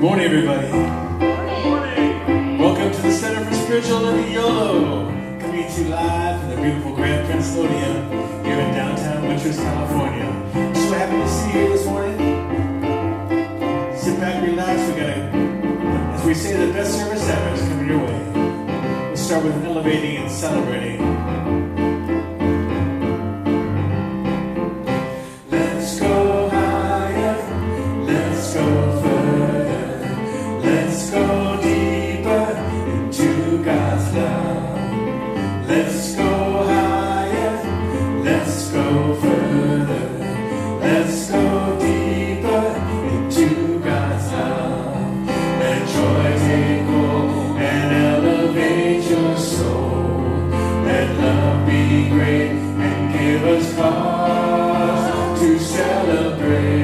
morning, everybody. Good morning. Welcome to the Center for Spiritual Living, Yolo, coming to you live from the beautiful Grand Pennsylvania here in downtown Winters, California. So happy to see you here this morning. Sit back, relax. We got as we say, the best service ever is coming your way. We'll start with elevating and celebrating. Let's go higher, let's go further, let's go deeper into God's love. Let's go higher, let's go further, let's go deeper into God's love. Let joy take hold and elevate your soul. Let love be great and give us cause to celebrate.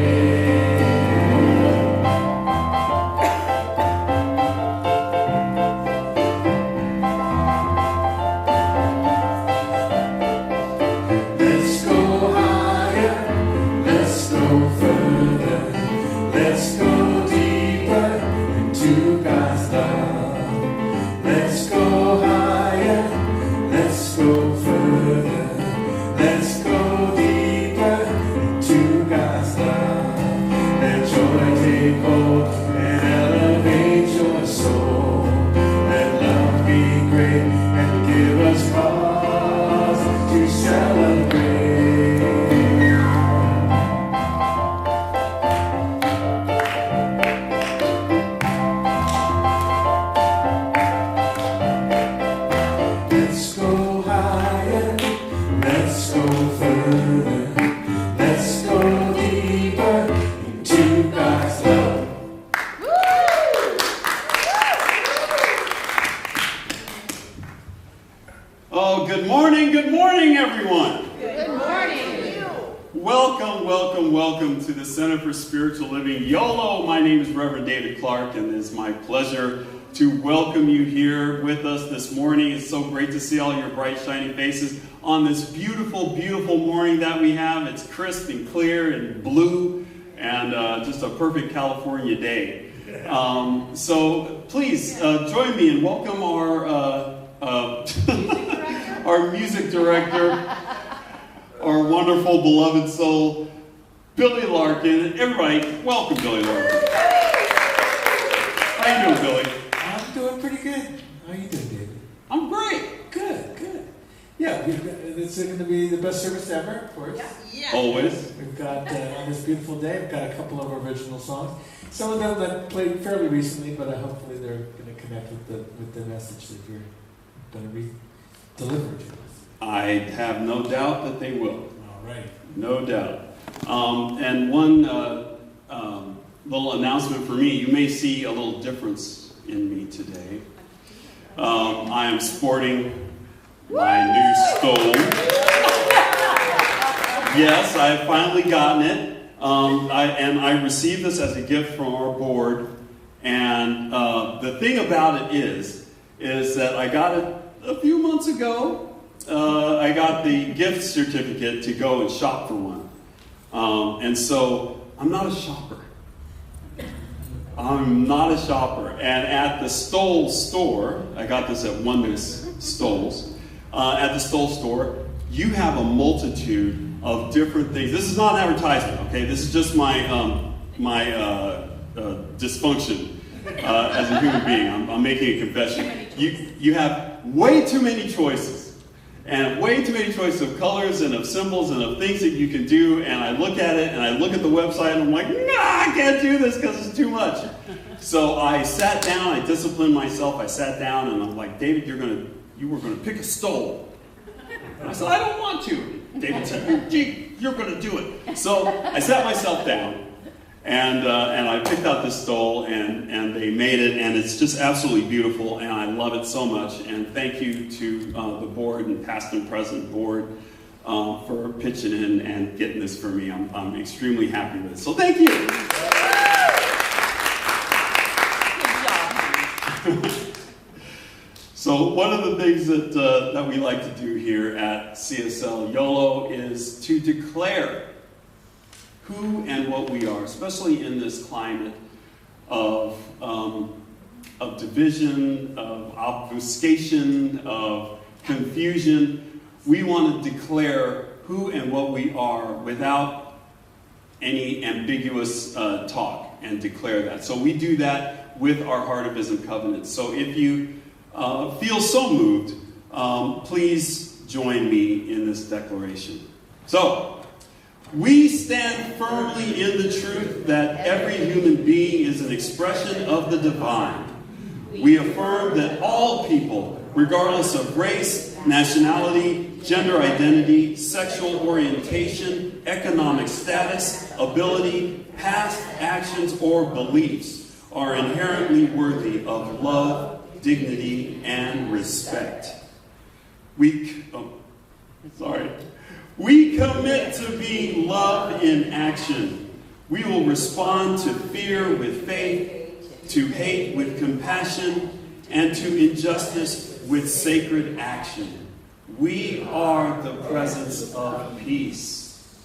Center for Spiritual Living, Yolo. My name is Reverend David Clark, and it is my pleasure to welcome you here with us this morning. It's so great to see all your bright, shining faces on this beautiful, beautiful morning that we have. It's crisp and clear and blue, and just a perfect California day. So please join me and welcome our our music director, our wonderful, beloved soul, Billy Larkin. Everybody, welcome Billy Larkin. How you doing, Billy? I'm doing pretty good. How you doing, David? I'm great. Good, good. Yeah, it's going to be the best service ever, of course. Yeah. Always. We've got, on this beautiful day, we've got a couple of original songs. Some of them that played fairly recently, but hopefully they're going to connect with the message that you're going to deliver to us. I have no doubt that they will. All right. No doubt. And one little announcement for me, you may see a little difference in me today. I am sporting my new stole. Yes, I have finally gotten it. I received this as a gift from our board. And the thing about it is that I got it a few months ago. I got the gift certificate to go and shop for one. And so I'm not a shopper. I'm not a shopper. And at the Stoll store, I got this at Oneness Stolls. At the Stoll store, you have a multitude of different things. This is not an advertisement, okay? This is just my dysfunction as a human being. I'm making a confession. You have way too many choices. And way too many choices of colors and of symbols and of things that you can do. And I look at it and I look at the website and I'm like, nah, I can't do this because it's too much. So I sat down, I disciplined myself, I sat down and I'm like, David, you were going to pick a stole. And I said, I don't want to. David said, gee, you're going to do it. So I sat myself down and I picked out this stole and they made it, and it's just absolutely beautiful and I love it so much. And thank you to the board and past and present board for pitching in and getting this for me. I'm extremely happy with it. So thank you. Good job. So one of the things that we like to do here at CSL Yolo is to declare who and what we are, especially in this climate of division, of obfuscation, of confusion. We want to declare who and what we are without any ambiguous talk and declare that. So we do that with our Heart of Ism covenant. So if you feel so moved, please join me in this declaration. So, we stand firmly in the truth that every human being is an expression of the divine. We affirm that all people, regardless of race, nationality, gender identity, sexual orientation, economic status, ability, past actions, or beliefs, are inherently worthy of love, dignity, and respect. We commit to being love in action. We will respond to fear with faith, to hate with compassion, and to injustice with sacred action. We are the presence of peace.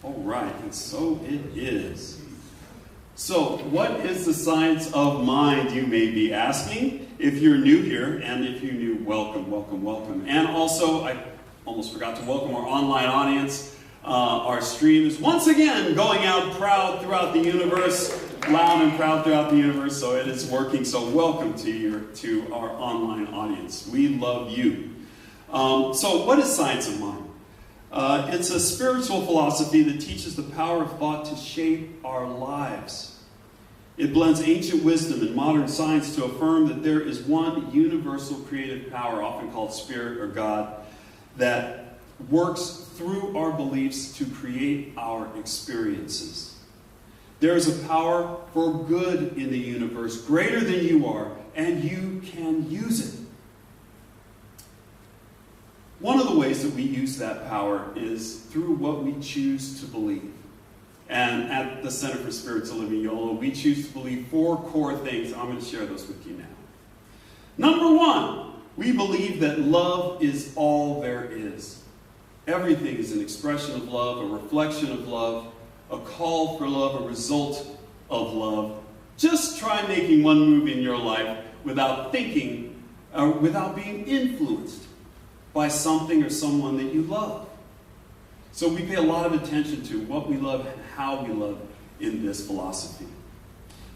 All right, and so it is. So, what is the science of mind, you may be asking? If you're new here, and if you're new, welcome, welcome, welcome. And also, I almost forgot to welcome our online audience. Our stream is once again going out proud throughout the universe, loud and proud throughout the universe, so it is working. So welcome to our online audience. We love you. So what is science of mind? It's a spiritual philosophy that teaches the power of thought to shape our lives. It blends ancient wisdom and modern science to affirm that there is one universal creative power, often called spirit or God, that works through our beliefs to create our experiences. There is a power for good in the universe, greater than you are, and you can use it. One of the ways that we use that power is through what we choose to believe. And at the Center for Spiritual Living, Yolo, we choose to believe 4 core things. I'm going to share those with you now. Number 1, we believe that love is all there is. Everything is an expression of love, a reflection of love, a call for love, a result of love. Just try making one move in your life without thinking, without being influenced by something or someone that you love. So we pay a lot of attention to what we love and how we love in this philosophy.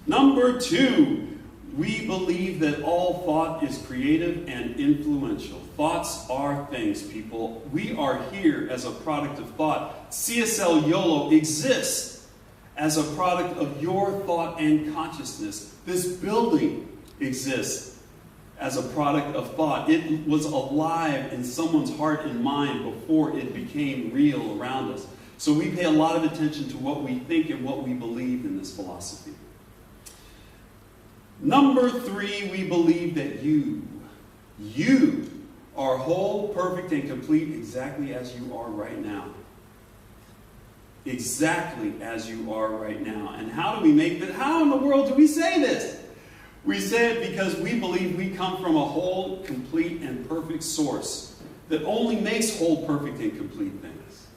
Number 2, we believe that all thought is creative and influential. Thoughts are things, people. We are here as a product of thought. CSL Yolo exists as a product of your thought and consciousness. This building exists as a product of thought. It was alive in someone's heart and mind before it became real around us. So we pay a lot of attention to what we think and what we believe in this philosophy. Number 3, we believe that you are whole, perfect, and complete exactly as you are right now. Exactly as you are right now. And how do we make that? How in the world do we say this? We say it because we believe we come from a whole, complete, and perfect source that only makes whole, perfect, and complete things.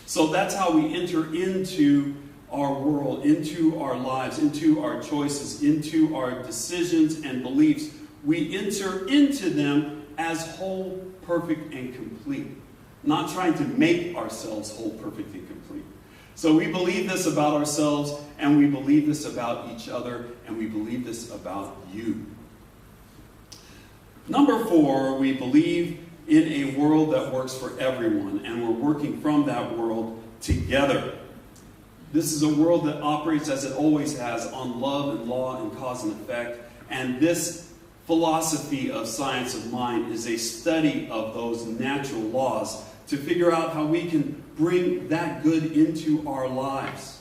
So that's how we enter into our world, into our lives, into our choices, into our decisions and beliefs. We enter into them as whole, perfect, and complete. Not trying to make ourselves whole, perfect, and complete. So we believe this about ourselves, and we believe this about each other, and we believe this about you. Number 4, we believe in a world that works for everyone, and we're working from that world together. This is a world that operates as it always has on love and law and cause and effect, and this philosophy of science of mind is a study of those natural laws to figure out how we can bring that good into our lives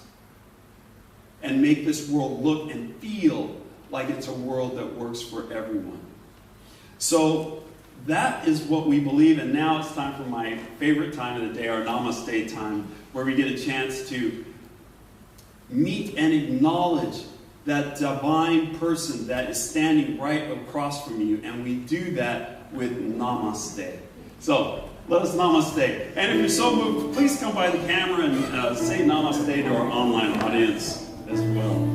and make this world look and feel like it's a world that works for everyone. So that is what we believe, and now it's time for my favorite time of the day, our Namaste time, where we get a chance to meet and acknowledge that divine person that is standing right across from you, and we do that with Namaste. So let us Namaste. And if you're so moved, please come by the camera and say Namaste to our online audience as well.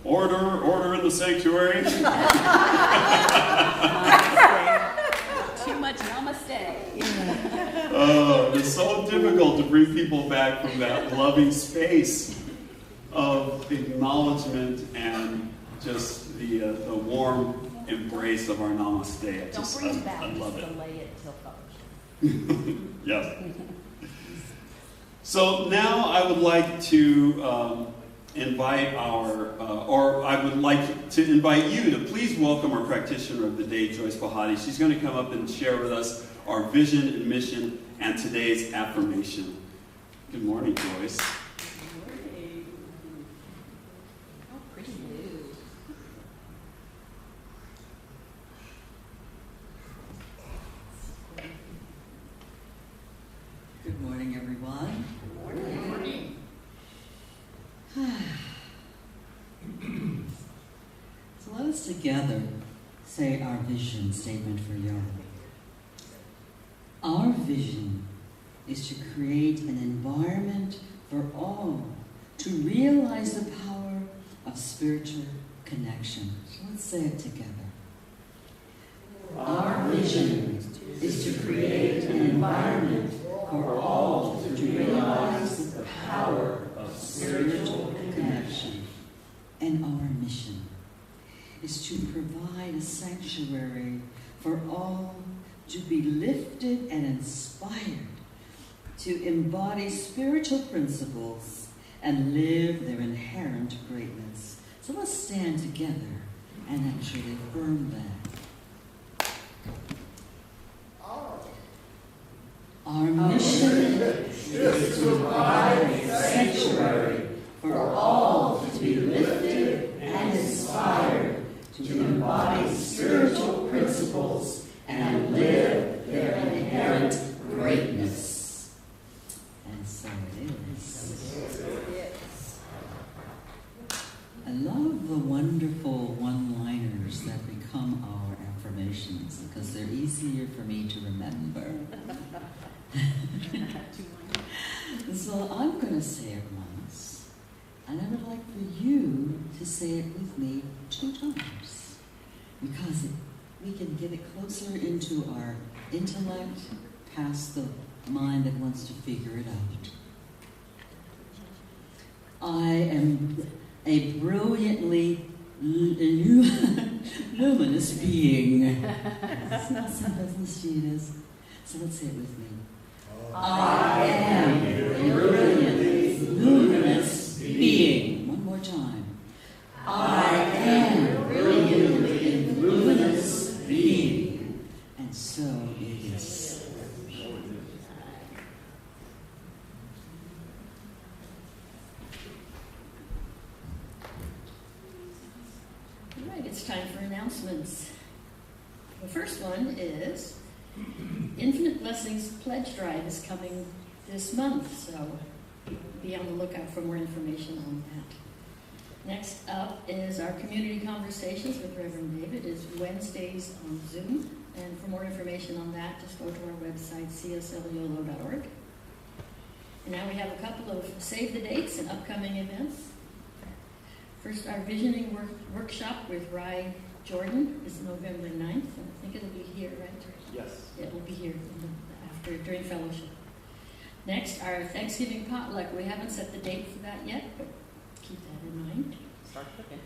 Order in the sanctuary. Too much namaste. It's so difficult to bring people back from that loving space of acknowledgement and just the warm embrace of our namaste. Don't bring it back. I love it. Delay it till fellowship. Yes. So now I would like to invite I would like to invite you to please welcome our practitioner of the day, Joyce Bahati. She's going to come up and share with us our vision and mission and today's affirmation. Good morning, Joyce. Good morning. Oh, pretty new. Good morning, everyone. Good morning. So let us together say our vision statement for Yolo. Our vision is to create an environment for all to realize the power of spiritual connection. So let's say it together. Our vision is to create an environment for all to realize the power of spiritual connection. And our mission is to provide a sanctuary for all to be lifted and inspired to embody spiritual principles and live their inherent greatness. So let's stand together and actually affirm that. Our mission is to provide a sanctuary for all to be lifted and inspired to embody spiritual principles and live their inherent greatness. And so it is. I love the wonderful one-liners that become our affirmations because they're easier for me to remember. So I'm going to say it once, and I would like for you to say it with me 2 times, because we can get it closer into our intellect, past the mind that wants to figure it out. I am a brilliantly luminous being. It's not simple as it is. So let's say it with me. I am a brilliantly luminous being. One more time. I am a brilliantly luminous being. And so it is. All right, it's time for announcements. The first one is Infinite Blessings Pledge Drive is coming this month, so be on the lookout for more information on that. Next up is our community conversations with Reverend David. It's Wednesdays on Zoom, and for more information on that, just go to our website, cslyolo.org. And now we have a couple of save the dates and upcoming events. First, our visioning workshop with Rye Jordan is November 9th, and I think it'll be here, right? Yes. It will be here during fellowship. Next, our Thanksgiving potluck. We haven't set the date for that yet, but keep that in mind. Start cooking.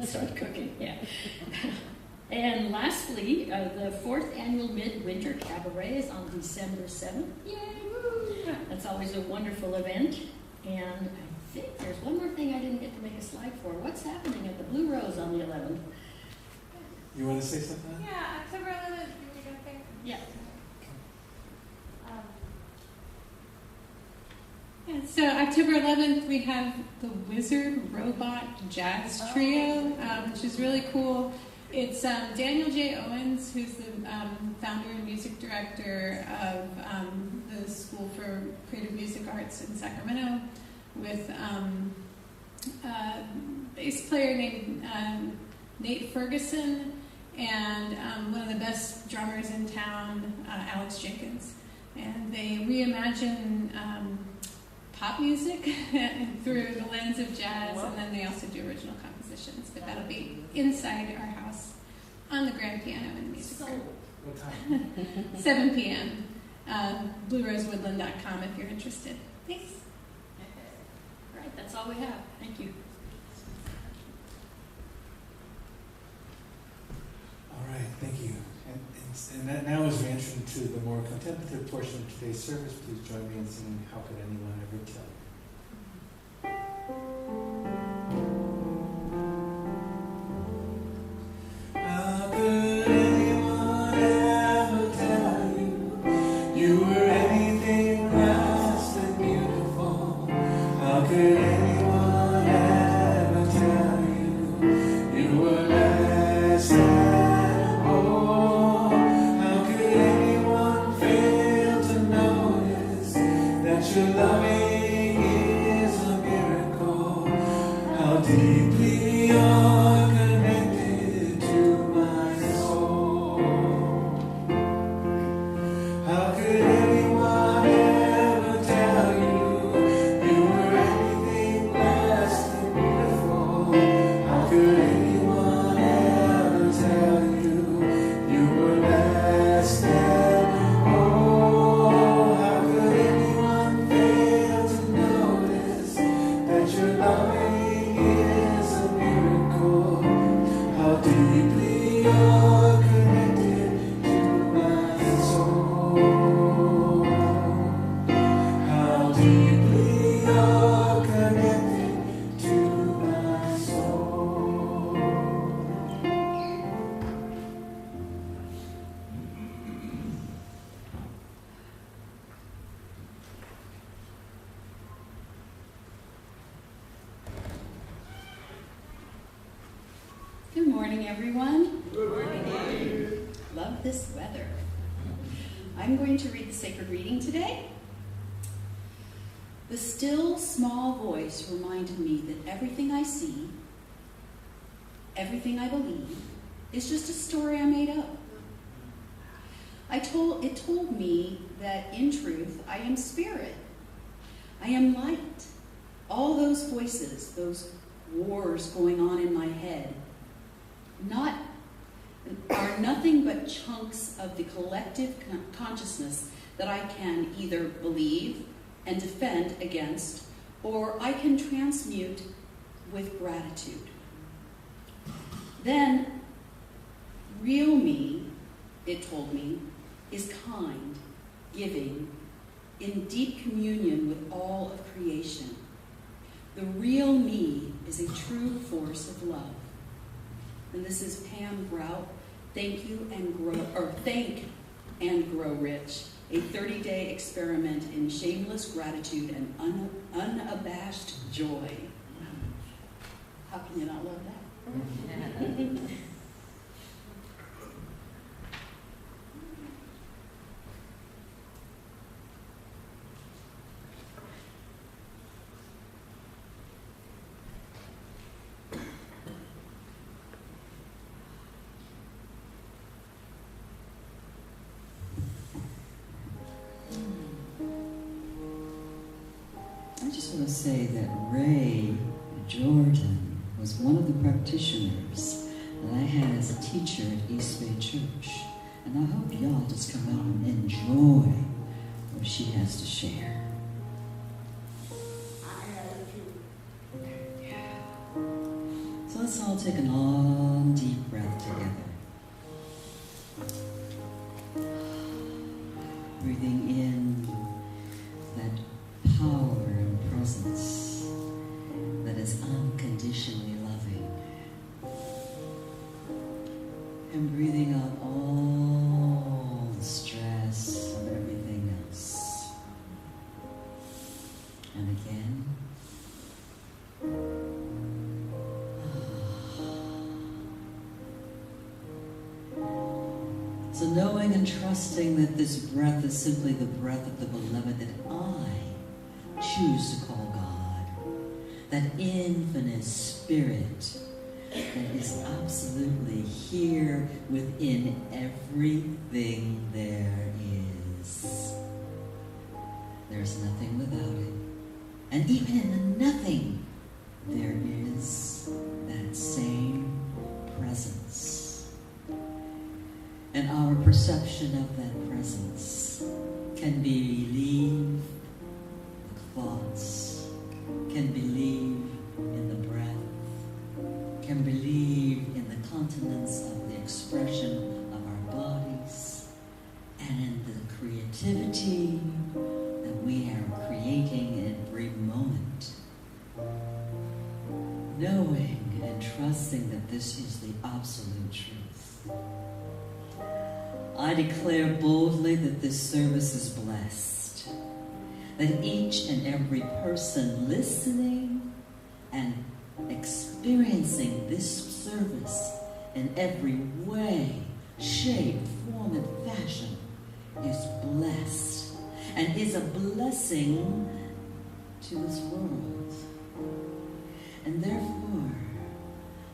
Start cooking, yeah. And lastly, the 4th annual Midwinter Cabaret is on December 7th. Yay! Woo! That's always a wonderful event. And I think there's one more thing I didn't get to make a slide for. What's happening at the Blue Rose on the 11th? You want to say something? Yeah, October 11th, you were going to think? Yeah. Yeah, so October 11th, we have the Wizard Robot Jazz Trio, which is really cool. It's Daniel J. Owens, who's the founder and music director of the School for Creative Music Arts in Sacramento, with a bass player named Nate Ferguson, and one of the best drummers in town, Alex Jenkins. And they reimagine pop music through the lens of jazz, and then they also do original compositions. But that'll be inside our house on the grand piano in the music room. What time? 7 p.m. BlueRoseWoodland.com if you're interested. Thanks. All right, that's all we have. Thank you. All right, thank you. And that now as we enter into the more contemplative portion of today's service, please join me in singing How Could Anyone Ever Tell? How could anyone ever tell you you were anything less than beautiful? How could anyone ever tell you you were less than whole? How could anyone fail to notice that your loving is a miracle? How deeply you're connected to my soul. How could anyone ever tell you you is a miracle. How deeply you're connected to my soul. How deeply you're connected to my soul. Good morning, everyone. Good morning. Love this weather. I'm going to read the sacred reading today. The still, small voice reminded me that everything I see, everything I believe, is just a story I made up. It told me that in truth, I am spirit. I am light. All those voices, those wars going on in my head, are nothing but chunks of the collective consciousness that I can either believe and defend against, or I can transmute with gratitude. Then, real me, it told me, is kind, giving, in deep communion with all of creation. The real me is a true force of love. And this is Pam Grout. Thank and grow rich. A 30-day experiment in shameless gratitude and unabashed joy. How can you not love that? I just want to say that Ray Jordan was one of the practitioners that I had as a teacher at East Bay Church. And I hope y'all just come out and enjoy what she has to share. So let's all take a long, deep breath together. Breathing in that power and presence that is unconditionally loving. And breathing out all the stress of everything else. And again. So knowing and trusting that this breath is simply the breath of the beloved that I choose to call God, that infinite spirit that is absolutely here within everything there is. There's nothing without it. And even in the nothing, there is that same presence. And our perception of that presence can believe with thoughts, can believe in the breath, can believe in the continence of the expression of our bodies, and in the creativity that we are creating in every moment. Knowing and trusting that this is the absolute truth. I declare boldly that this service is blessed, that each and every person listening and experiencing this service in every way, shape, form, and fashion is blessed and is a blessing to this world. And therefore,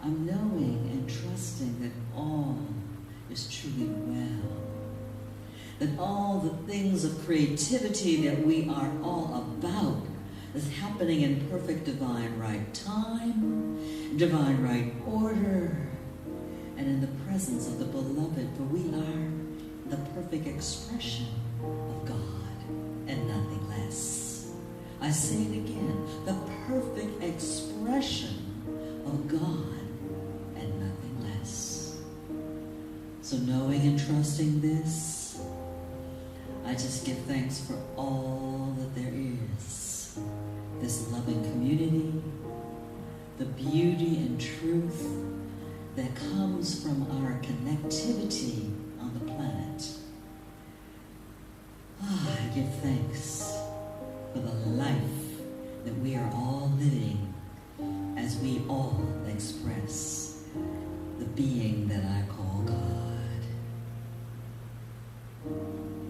I'm knowing and trusting that all is truly well. That all the things of creativity that we are all about is happening in perfect divine right time, divine right order, and in the presence of the beloved, for we are the perfect expression of God and nothing less. I say it again, the perfect expression of God and nothing less. So knowing and trusting this, I just give thanks for all that there is. This loving community, the beauty and truth that comes from our connectivity on the planet. I give thanks for the life that we are all living as we all express the being that I call God.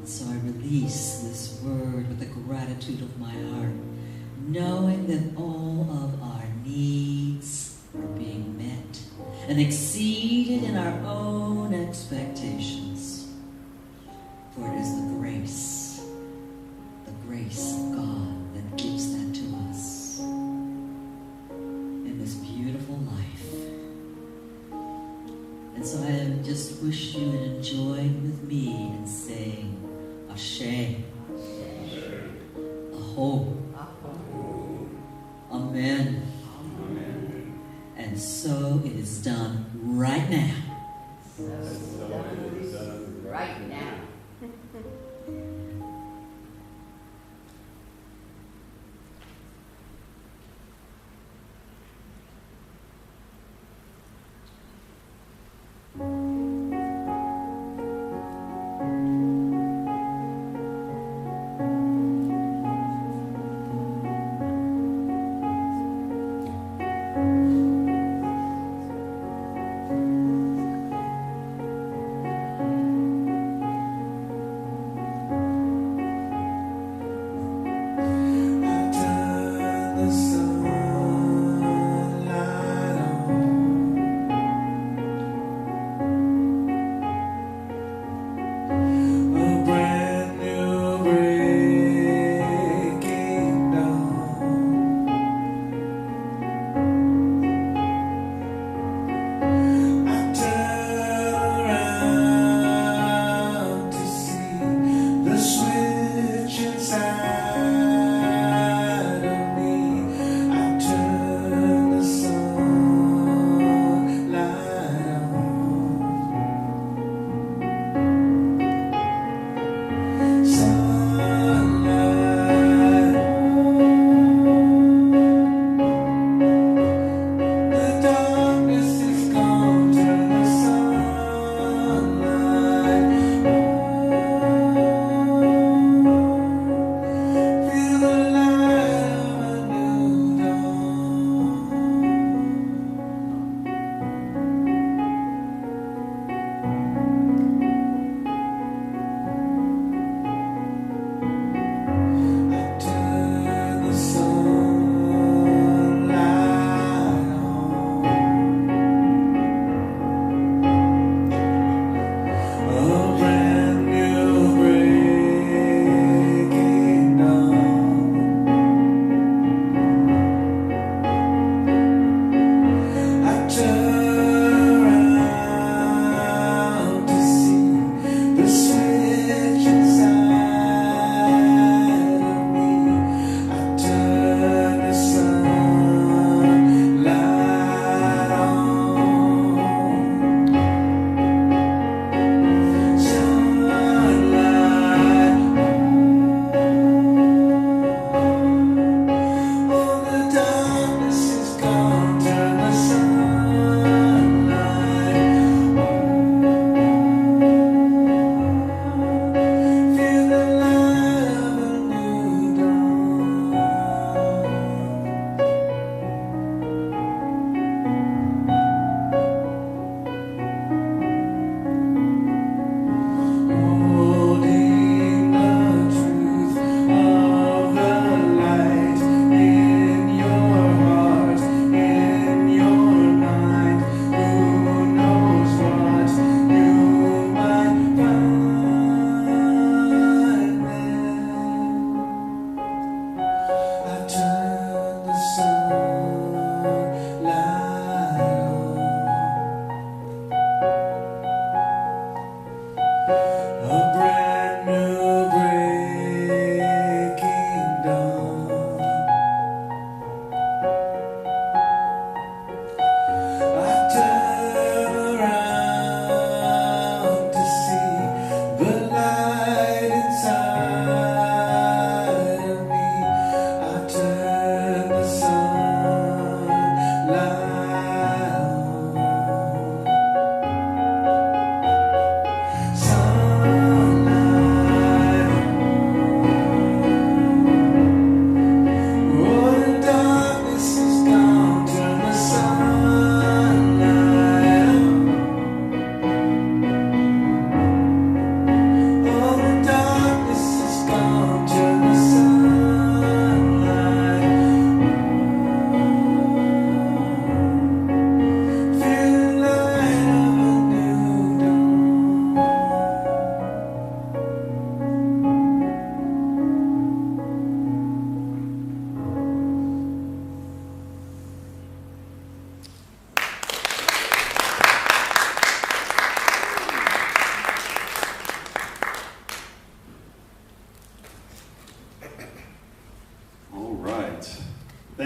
So I release this word with the gratitude of my heart, knowing that all of our needs are being met and exceeded in our own expectations. For it is the grace of God that gives that to us in this beautiful life. And so I just wish you would join with me in saying Ashe, Aho, Amen. And so it is done right now. Right now.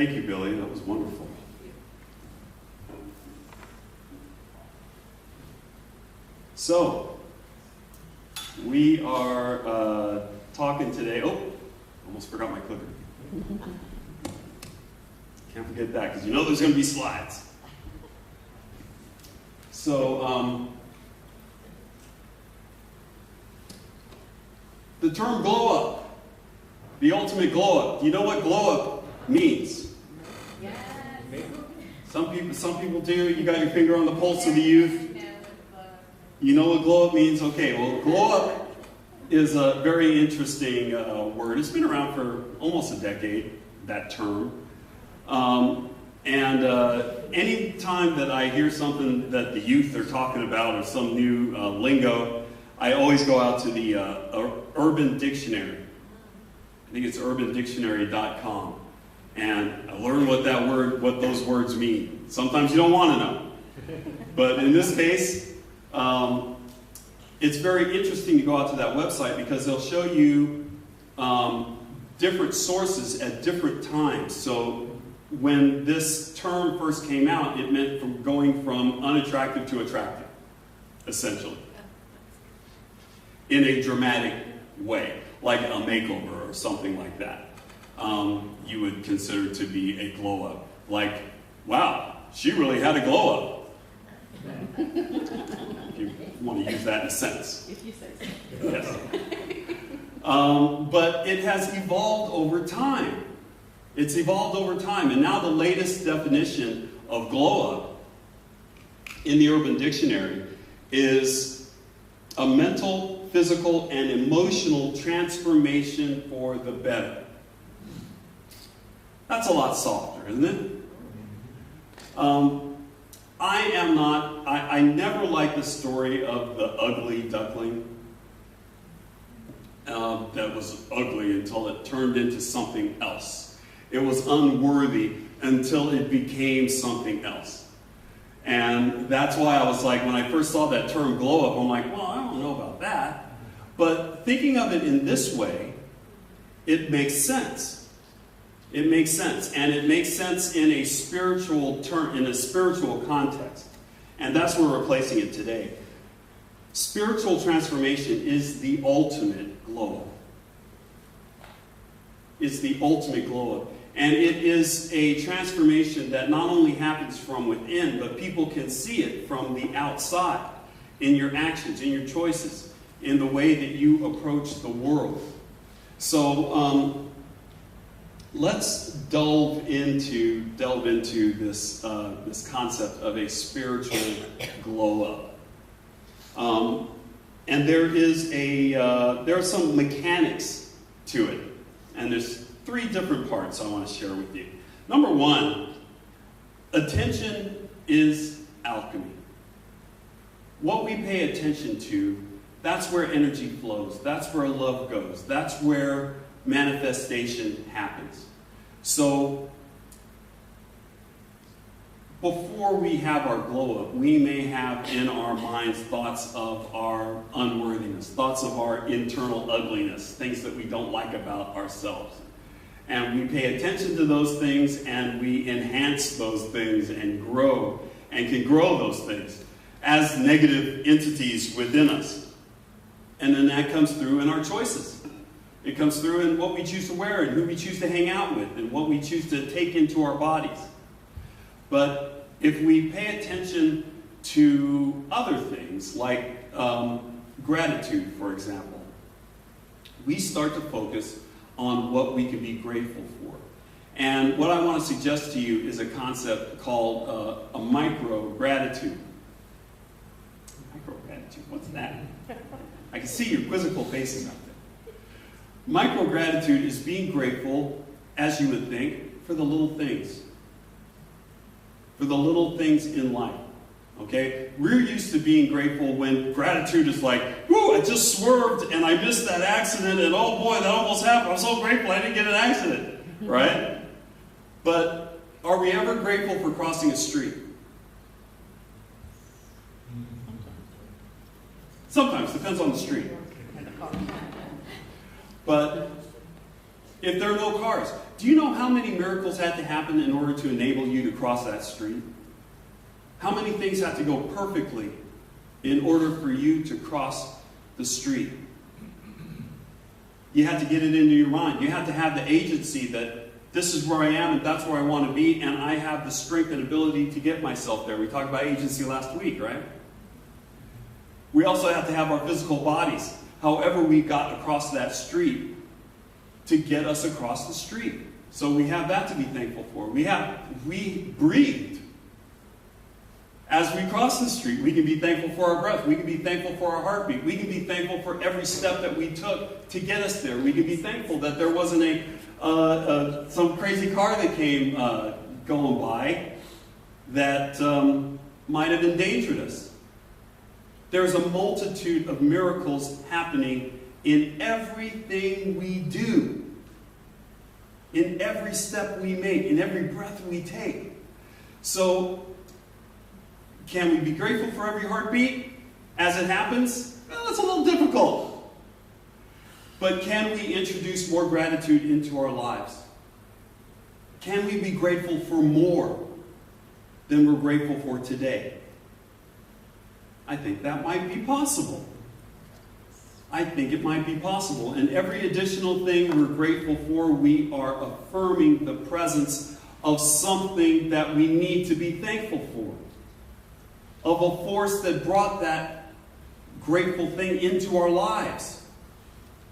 Thank you, Billy. That was wonderful. So, we are talking today. Oh, almost forgot my clicker. Can't forget that, because you know there's going to be slides. So, the term glow up, the ultimate glow up. Do you know what glow up means? Yes. Some people do. You got your finger on the pulse of the youth. You know what glow up means? Okay, well, glow up is a very interesting word. It's been around for almost a decade, that term. Any time that I hear something that the youth are talking about or some new lingo, I always go out to the Urban Dictionary. I think it's urbandictionary.com. And I learn what those words mean. Sometimes you don't want to know. But in this case, it's very interesting to go out to that website because they'll show you different sources at different times. So when this term first came out, it meant from going from unattractive to attractive, essentially, in a dramatic way, like a makeover or something like that. You would consider to be a glow up. Like, wow, she really had a glow up. If you want to use that in a sentence. If you say so. Yes. But it has evolved over time. It's evolved over time. And now the latest definition of glow up in the Urban Dictionary is a mental, physical, and emotional transformation for the better. That's a lot softer, isn't it? I never liked the story of the ugly duckling that was ugly until it turned into something else. It was unworthy until it became something else. And that's why I was like, when I first saw that term glow up, I'm like, well, I don't know about that. But thinking of it in this way, it makes sense. It makes sense, and it makes sense in a spiritual term, in a spiritual context. And that's where we're placing it today. Spiritual transformation is the ultimate glow up. It's the ultimate glow up. And it is a transformation that not only happens from within, but people can see it from the outside, in your actions, in your choices, in the way that you approach the world. So, let's delve into this this concept of a spiritual glow up, and there are some mechanics to it, and there's 3 different parts I want to share with you. Number 1, attention is alchemy. What we pay attention to, that's where energy flows. That's where love goes. That's where manifestation happens. So, before we have our glow up, we may have in our minds thoughts of our unworthiness, thoughts of our internal ugliness, things that we don't like about ourselves. And we pay attention to those things and we enhance those things and grow, and can grow those things as negative entities within us. And then that comes through in our choices. It comes through in what we choose to wear and who we choose to hang out with and what we choose to take into our bodies. But if we pay attention to other things, like gratitude, for example, we start to focus on what we can be grateful for. And what I want to suggest to you is a concept called a micro-gratitude. Micro-gratitude, what's that? I can see your quizzical faces out there. Micro-gratitude is being grateful, as you would think, for the little things. For the little things in life. Okay? We're used to being grateful when gratitude is like, whoo, I just swerved and I missed that accident and oh boy, that almost happened. I'm so grateful I didn't get an accident. Right? But are we ever grateful for crossing a street? Sometimes, depends on the street. But if there are no cars, Do you know how many miracles had to happen in order to enable you to cross that street? How many things had to go perfectly in order for you to cross the street? You had to get it into your mind. You had to have the agency that this is where I am and that's where I want to be, and I have the strength and ability to get myself there. We talked about agency last week, right? We also have to have our physical bodies, however we got across that street, to get us across the street. So we have that to be thankful for. We breathed. As we cross the street, we can be thankful for our breath. We can be thankful for our heartbeat. We can be thankful for every step that we took to get us there. We can be thankful that there wasn't some crazy car that came going by that might have endangered us. There's a multitude of miracles happening in everything we do, in every step we make, in every breath we take. So, can we be grateful for every heartbeat as it happens? Well, that's a little difficult. But can we introduce more gratitude into our lives? Can we be grateful for more than we're grateful for today? I think that might be possible. I think it might be possible. And every additional thing we're grateful for, we are affirming the presence of something that we need to be thankful for. Of a force that brought that grateful thing into our lives.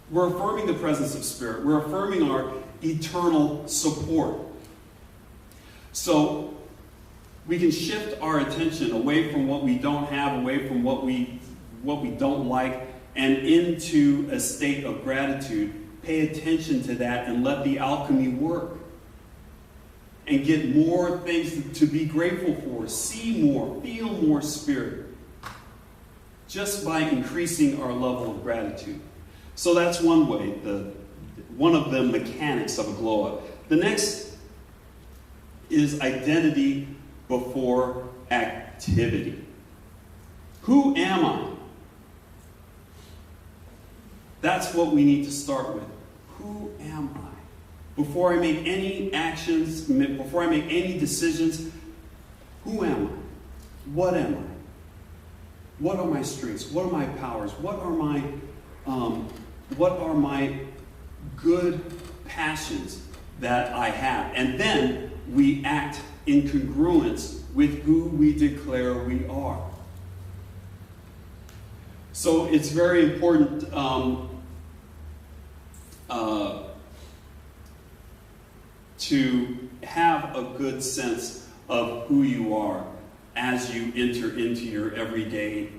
We're affirming the presence of Spirit. We're affirming our eternal support. So we can shift our attention away from what we don't have, away from what we don't like, and into a state of gratitude. Pay attention to that and let the alchemy work. And get more things to be grateful for. See more, feel more Spirit. Just by increasing our level of gratitude. So that's one way, one of the mechanics of a glow up. The next is identity before activity. Who am I? That's what we need to start with. Who am I? Before I make any actions, before I make any decisions, who am I? What am I? What are my strengths? What are my powers? What are my good passions that I have? And then we act in congruence with who we declare we are. So it's very important to have a good sense of who you are as you enter into your everyday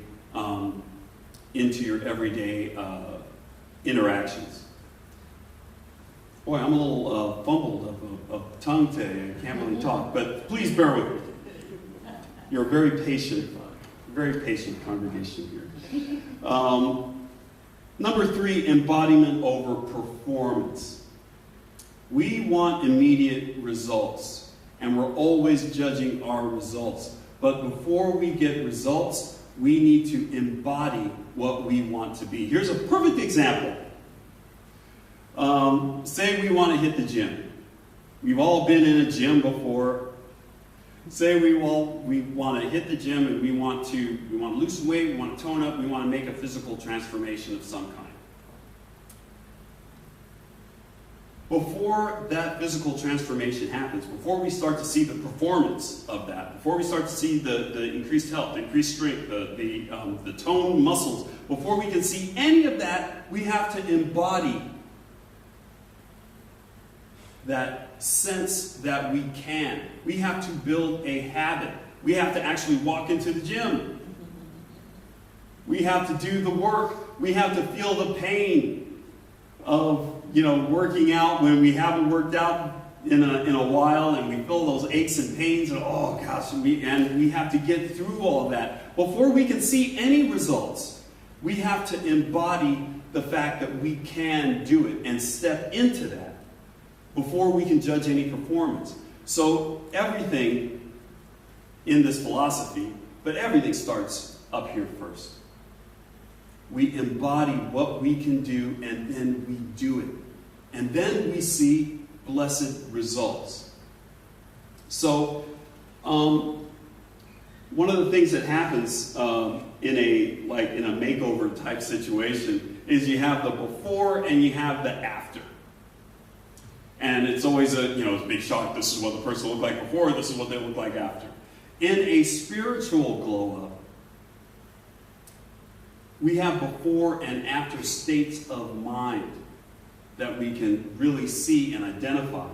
interactions. Boy, I'm a little fumbled of tongue today. I can't really talk, but please bear with me. You're a very patient congregation here. Number 3, embodiment over performance. We want immediate results, and we're always judging our results. But before we get results, we need to embody what we want to be. Here's a perfect example. Say we want to hit the gym. We've all been in a gym before. Say we want to hit the gym and we want to lose weight, we want to tone up, we want to make a physical transformation of some kind. Before that physical transformation happens, before we start to see the performance of that, before we start to see the increased health, the increased strength, the toned muscles, before we can see any of that, we have to embody that sense that we can. We have to build a habit. We have to actually walk into the gym. We have to do the work. We have to feel the pain of working out when we haven't worked out in a while, and we feel those aches and pains, and oh gosh, and we have to get through all of that. Before we can see any results, we have to embody the fact that we can do it and step into that before we can judge any performance. So everything in this philosophy, but everything starts up here first. We embody what we can do, and then we do it. And then we see blessed results. So, one of the things that happens in a makeover type situation is you have the before and you have the after. And it's always a big shock. This is what the person looked like before, this is what they look like after. In a spiritual glow up, we have before and after states of mind that we can really see and identify.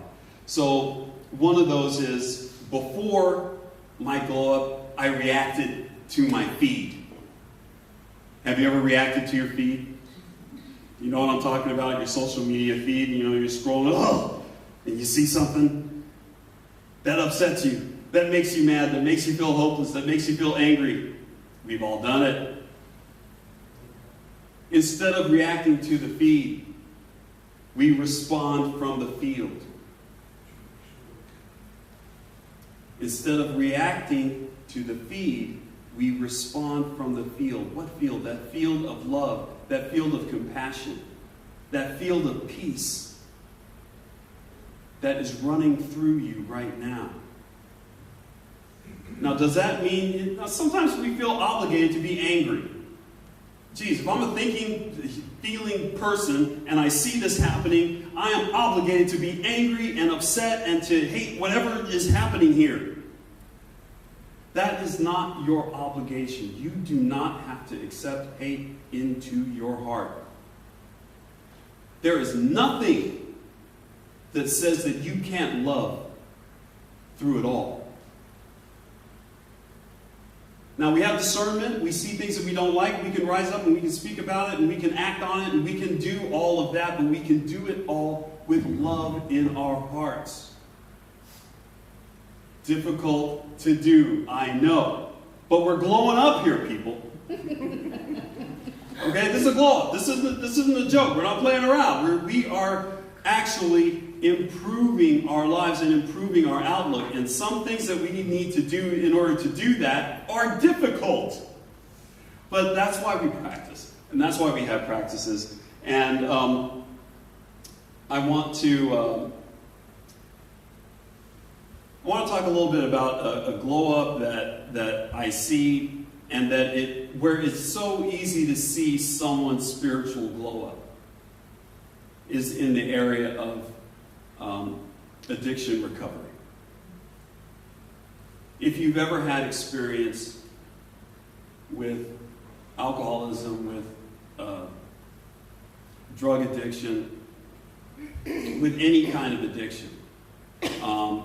So one of those is, before my glow up, I reacted to my feed. Have you ever reacted to your feed? You know what I'm talking about? Your social media feed, you're scrolling, and you see something that upsets you, that makes you mad, that makes you feel hopeless, that makes you feel angry. We've all done it. Instead of reacting to the feed, we respond from the field. Instead of reacting to the feed, we respond from the field. What field? That field of love, that field of compassion, that field of peace that is running through you right now. Now, does that mean, sometimes we feel obligated to be angry. Geez, if I'm a thinking, feeling person and I see this happening, I am obligated to be angry and upset and to hate whatever is happening here. That is not your obligation. You do not have to accept hate into your heart. There is nothing that says that you can't love through it all. Now, we have discernment. We see things that we don't like. We can rise up and we can speak about it and we can act on it and we can do all of that, but we can do it all with love in our hearts. Difficult to do, I know. But we're glowing up here, people. Okay, this is a glow up. This isn't a joke. We're not playing around. We are actually improving our lives and improving our outlook. And some things that we need to do in order to do that are difficult. But that's why we practice. And that's why we have practices. And I want to talk a little bit about a glow up that I see, and where it's so easy to see someone's spiritual glow up is in the area of addiction recovery. If you've ever had experience with alcoholism, with drug addiction, with any kind of addiction,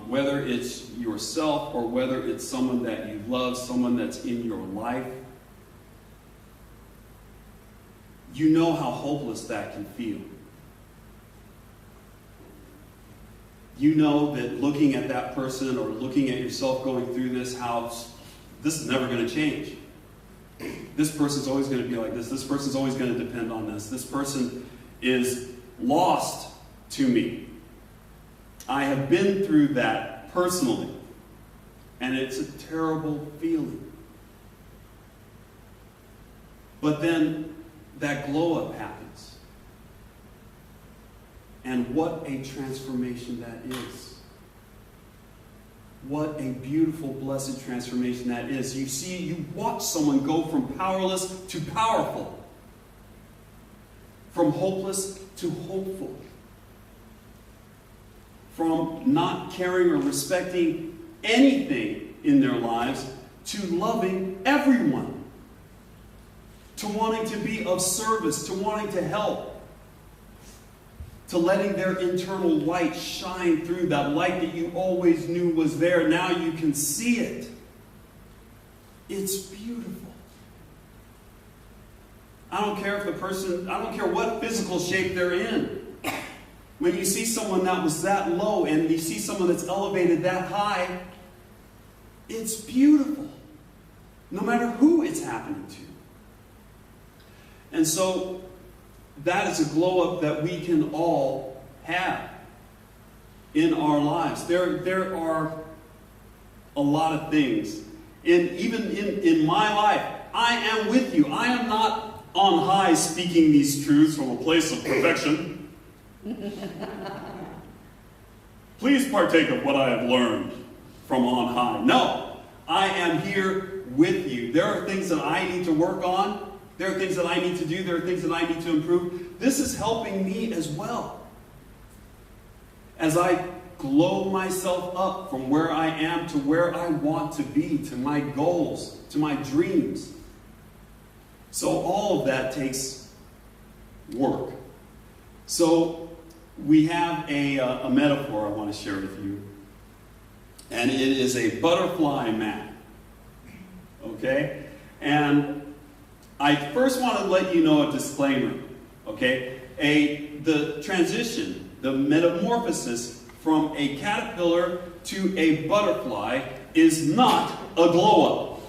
whether it's yourself or whether it's someone that you love, someone that's in your life, you know how hopeless that can feel. You know that looking at that person or looking at yourself going through this, how this is never going to change. This person's always going to be like this. This person's always going to depend on this. This person is lost to me. I have been through that personally, and it's a terrible feeling. But then that glow up happens. And what a transformation that is. What a beautiful, blessed transformation that is. You watch someone go from powerless to powerful. From hopeless to hopeful. From not caring or respecting anything in their lives to loving everyone. To wanting to be of service, to wanting to help. To letting their internal light shine through, that light that you always knew was there. Now you can see it. It's beautiful. I don't care what physical shape they're in. When you see someone that was that low and you see someone that's elevated that high, it's beautiful. No matter who it's happening to. And so, that is a glow up that we can all have in our lives. There are a lot of things. Even in my life, I am with you. I am not on high speaking these truths from a place of perfection. Please partake of what I have learned from on high. No, I am here with you. There are things that I need to work on. There are things that I need to do. There are things that I need to improve. This is helping me as well. As I glow myself up from where I am to where I want to be, to my goals, to my dreams. So all of that takes work. So we have a metaphor I want to share with you. And it is a butterfly mat. Okay? And I first want to let you know a disclaimer. Okay? The transition, the metamorphosis from a caterpillar to a butterfly is not a glow-up.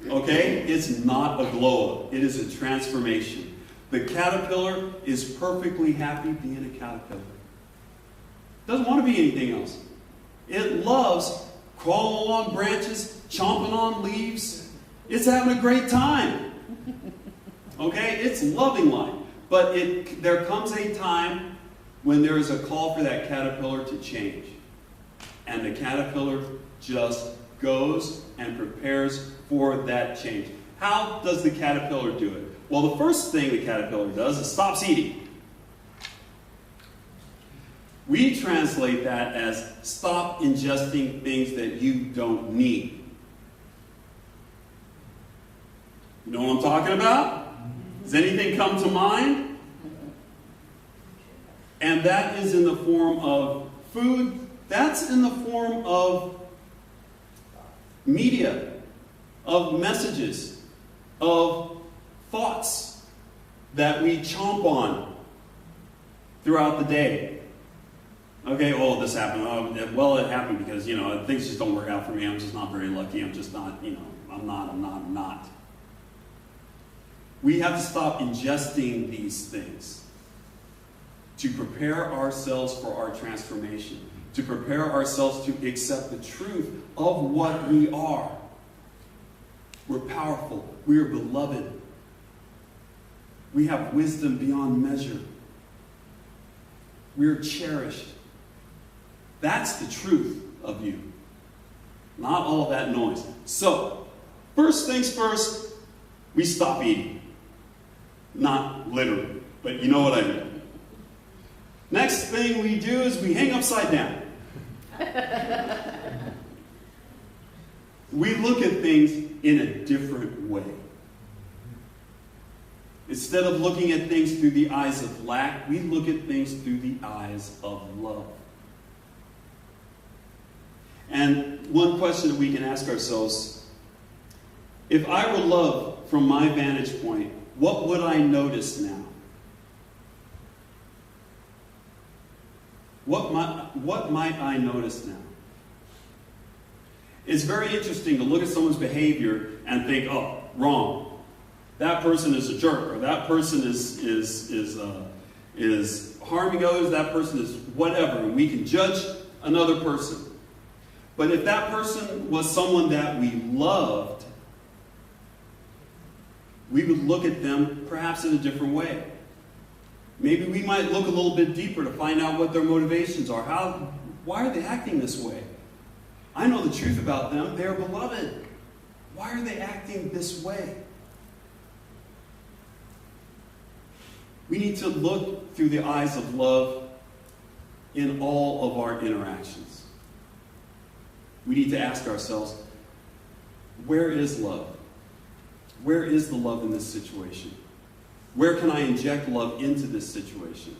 Okay? It's not a glow-up. It is a transformation. The caterpillar is perfectly happy being a caterpillar. Doesn't want to be anything else. It loves crawling along branches, chomping on leaves. It's having a great time. Okay? It's loving life. But there comes a time when there is a call for that caterpillar to change. And the caterpillar just goes and prepares for that change. How does the caterpillar do it? Well, the first thing the caterpillar does is stops eating. We translate that as stop ingesting things that you don't need. You know what I'm talking about? Does anything come to mind? And that is in the form of food. That's in the form of media, of messages, of thoughts that we chomp on throughout the day. Okay, oh, this happened. Oh, well, it happened because, things just don't work out for me. I'm just not very lucky. I'm just not, I'm not. We have to stop ingesting these things to prepare ourselves for our transformation, to prepare ourselves to accept the truth of what we are. We're powerful. We are beloved. We have wisdom beyond measure. We're cherished. That's the truth of you. Not all of that noise. So, first things first, we stop eating. Not literally, but you know what I mean. Next thing we do is we hang upside down. We look at things in a different way. Instead of looking at things through the eyes of lack, we look at things through the eyes of love. And one question that we can ask ourselves, if I were loved from my vantage point, what would I notice now? What might I notice now? It's very interesting to look at someone's behavior and think, oh, wrong. That person is a jerk, or that person is harming others, that person is whatever, and we can judge another person. But if that person was someone that we loved, we would look at them perhaps in a different way. Maybe we might look a little bit deeper to find out what their motivations are. Why are they acting this way? I know the truth about them. They're beloved. Why are they acting this way? We need to look through the eyes of love in all of our interactions. We need to ask ourselves, where is love? Where is the love in this situation? Where can I inject love into this situation?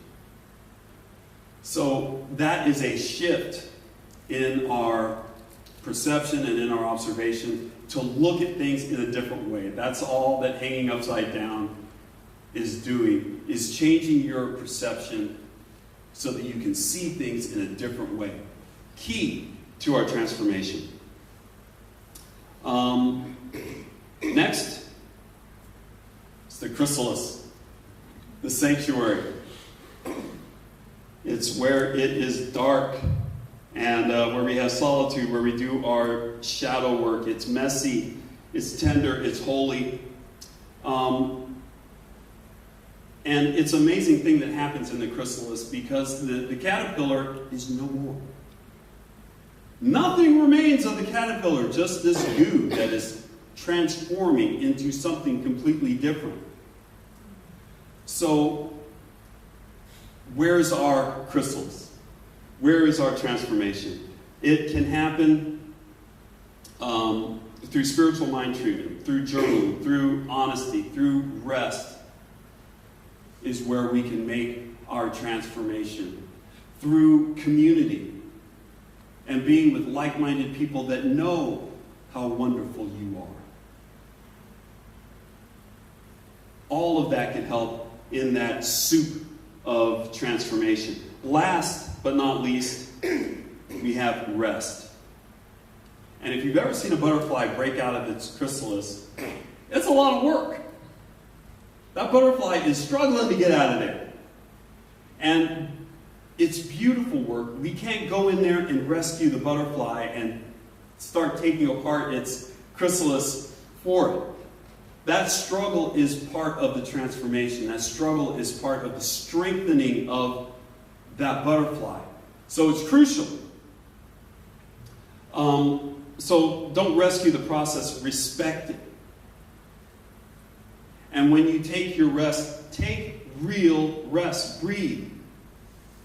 So that is a shift in our perception and in our observation to look at things in a different way. That's all that hanging upside down is doing, is changing your perception so that you can see things in a different way. Key to our transformation. Next, it's the chrysalis, the sanctuary. It's where it is dark and where we have solitude, where we do our shadow work. It's messy, it's tender, it's holy. And it's an amazing thing that happens in the chrysalis because the caterpillar is no more. Nothing remains of the caterpillar, just this goo that is transforming into something completely different. So, where's our chrysalis? Where is our transformation? It can happen through spiritual mind treatment, through journaling, through honesty, through rest is where we can make our transformation. Through community and being with like-minded people that know how wonderful you are. All of that can help in that soup of transformation. Last but not least, we have rest. And if you've ever seen a butterfly break out of its chrysalis, it's a lot of work. That butterfly is struggling to get out of there. And it's beautiful work. We can't go in there and rescue the butterfly and start taking apart its chrysalis for it. That struggle is part of the transformation. That struggle is part of the strengthening of that butterfly. So it's crucial. So don't rescue the process, respect it. And when you take your rest, take real rest. Breathe.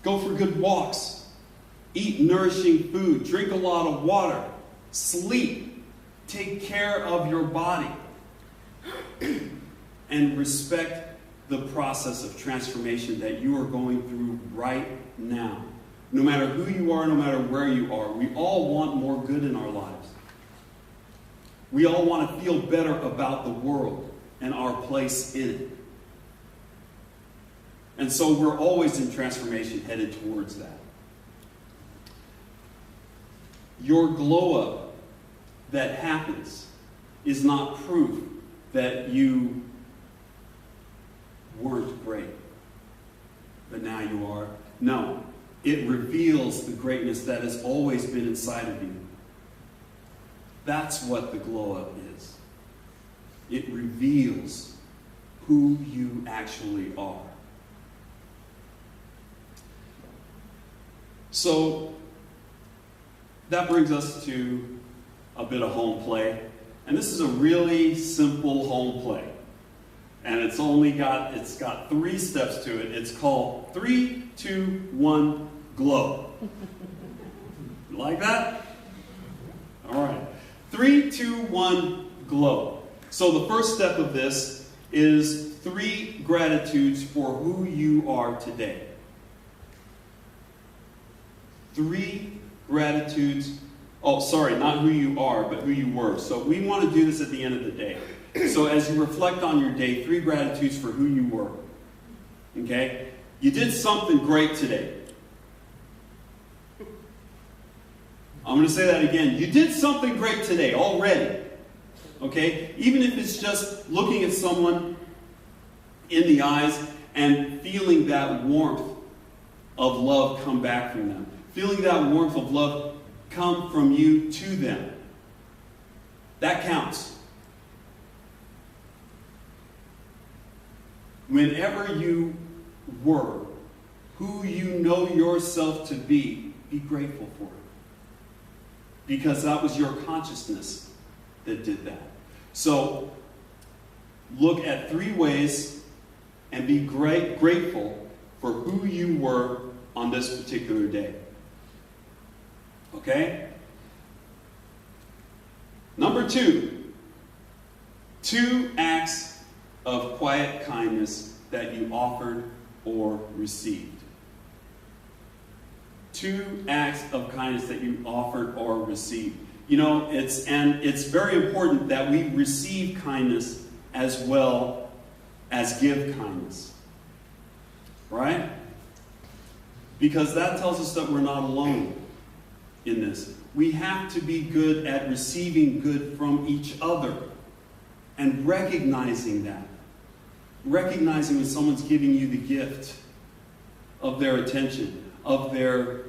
Go for good walks. Eat nourishing food. Drink a lot of water. Sleep. Take care of your body. And respect the process of transformation that you are going through right now. No matter who you are, no matter where you are, we all want more good in our lives. We all want to feel better about the world and our place in it. And so we're always in transformation headed towards that. Your glow up that happens is not proof that you weren't great, but now you are. No, it reveals the greatness that has always been inside of you. That's what the glow up is. It reveals who you actually are. So that brings us to a bit of home play. And this is a really simple home play. And it's got 3 steps to it. It's called 3, 2, 1, glow. You like that? All right. 3, 2, 1, glow. So the first step of this is 3 gratitudes for who you are today. 3 gratitudes. Oh, sorry, not who you are, but who you were. So we want to do this at the end of the day. So as you reflect on your day, 3 gratitudes for who you were. Okay? You did something great today. I'm going to say that again. You did something great today already. Okay? Even if it's just looking at someone in the eyes and feeling that warmth of love come back from them. Feeling that warmth of love come from you to them. That counts. Whenever you were who you know yourself to be grateful for it. Because that was your consciousness that did that. So, look at 3 ways and be grateful for who you were on this particular day. Okay? Number 2. 2 acts of quiet kindness that you offered or received. 2 acts of kindness that you offered or received. You know, it's very important that we receive kindness as well as give kindness. Right? Because that tells us that we're not alone in this. We have to be good at receiving good from each other and recognizing that. Recognizing when someone's giving you the gift of their attention, of their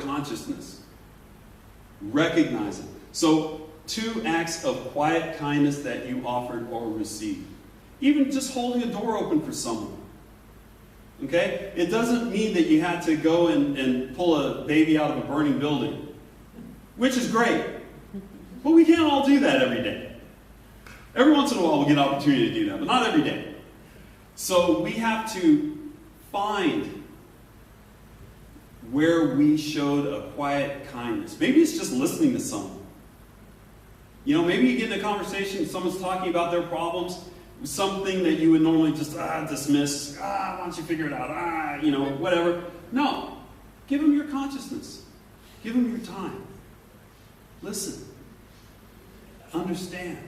consciousness. Recognize it. So, 2 acts of quiet kindness that you offered or received. Even just holding a door open for someone. Okay? It doesn't mean that you had to go and pull a baby out of a burning building, which is great. But we can't all do that every day. Every once in a while we get an opportunity to do that, but not every day. So we have to find where we showed a quiet kindness. Maybe it's just listening to someone. You know, maybe you get in a conversation, someone's talking about their problems, something that you would normally just dismiss. Why don't you figure it out? Whatever. No. Give them your consciousness. Give them your time. Listen. Understand.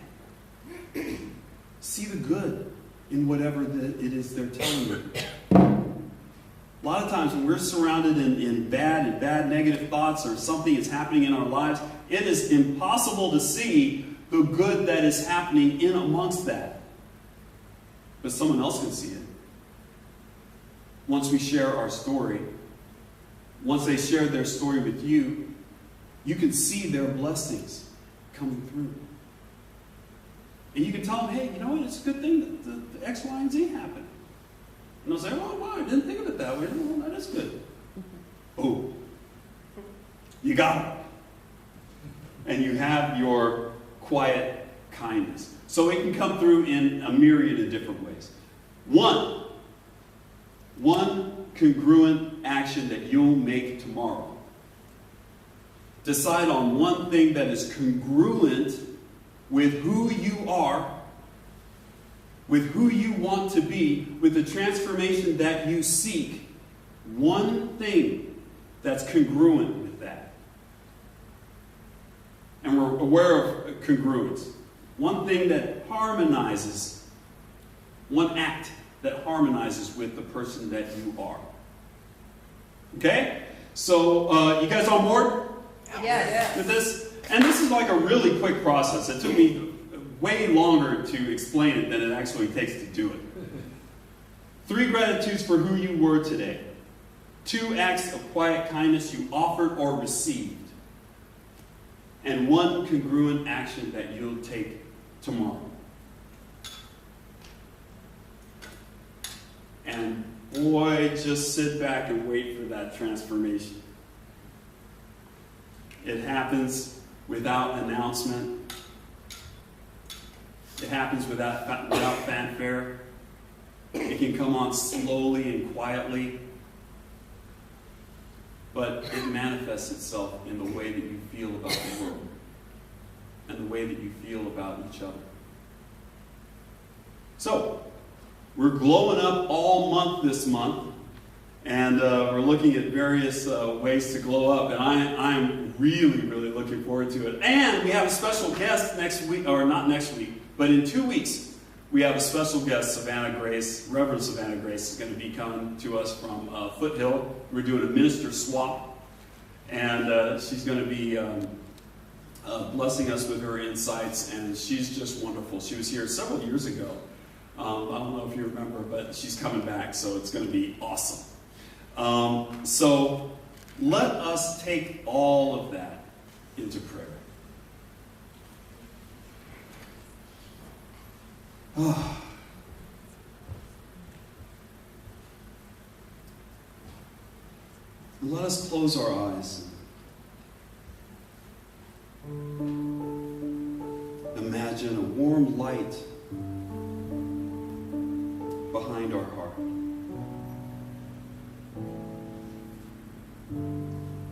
See the good in whatever it is they're telling you. A lot of times when we're surrounded in bad negative thoughts or something is happening in our lives, it is impossible to see the good that is happening in amongst that. But someone else can see it. Once we share our story, once they share their story with you, you can see their blessings coming through. And you can tell them, hey, you know what, it's a good thing that the X, Y, and Z happened. And they'll say, oh, wow, I didn't think of it that way. Well, that is good. Oh, you got it. And you have your quiet kindness. So it can come through in a myriad of different ways. One congruent action that you'll make tomorrow. Decide on one thing that is congruent with who you are, with who you want to be, with the transformation that you seek. One thing that's congruent with that. And we're aware of congruence. One thing that harmonizes, one act that harmonizes with the person that you are. Okay? So, you guys on board? Yes. With this? And this is like a really quick process. It took me way longer to explain it than it actually takes to do it. 3 gratitudes for who you were today. 2 acts of quiet kindness you offered or received. And 1 congruent action that you'll take tomorrow. And boy, just sit back and wait for that transformation. It happens without announcement. It happens without fanfare. It can come on slowly and quietly. But it manifests itself in the way that you feel about the world and the way that you feel about each other. So, we're glowing up all month this month, and we're looking at various ways to glow up, and I'm really, really looking forward to it. And we have a special guest next week, or not next week, but in 2 weeks, we have a special guest, Savannah Grace. Reverend Savannah Grace is going to be coming to us from Foothill. We're doing a minister swap, and she's going to be blessing us with her insights, and she's just wonderful. She was here several years ago. I don't know if you remember, but she's coming back, so it's going to be awesome. So let us take all of that into prayer. Let us close our eyes. Imagine a warm light behind our heart.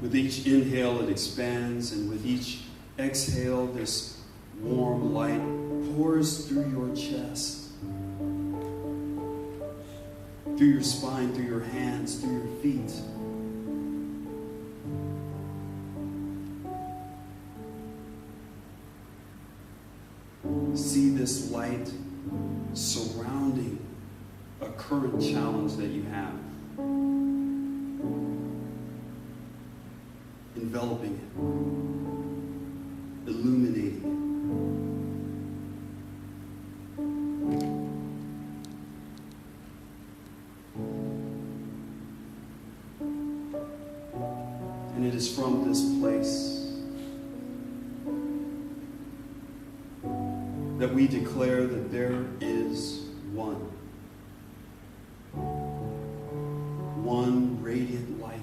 With each inhale, it expands, and with each exhale, this warm light pours through your chest, through your spine, through your hands, through your feet. See this light surrounding a current challenge that you have, enveloping it, illuminating it. And it is from this place that we declare that there is one. One radiant light.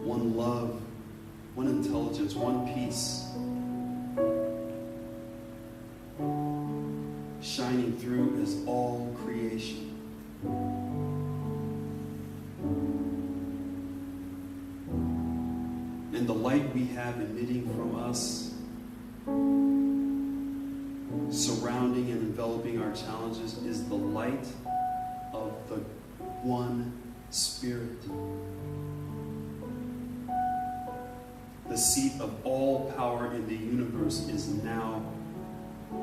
One love. One intelligence. One peace. Shining through as all creation. And the light we have emitting from us, surrounding and enveloping our challenges, is the light of the one Spirit. The seat of all power in the universe is now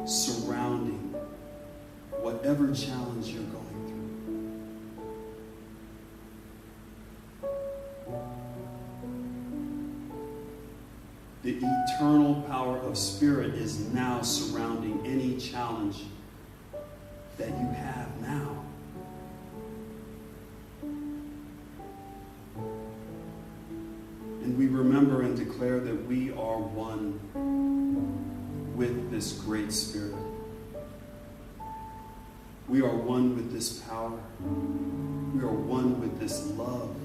surrounding whatever challenge you're going through. The eternal power of Spirit is now surrounding any challenge that you have now. And we remember and declare that we are one with this great Spirit. We are one with this power. We are one with this love.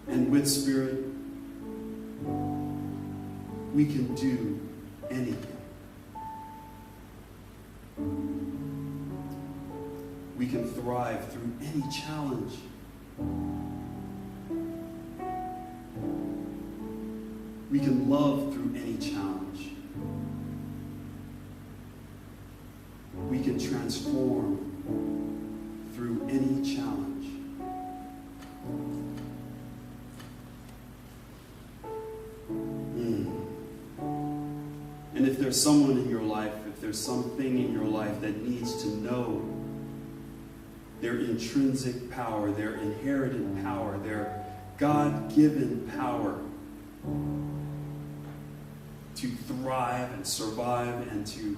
And with Spirit, we can do anything. We can thrive through any challenge. We can love through any challenge. We can transform through any challenge. And if there's someone in your life, if there's something in your life that needs to know their intrinsic power, their inherited power, their God-given power to thrive and survive and to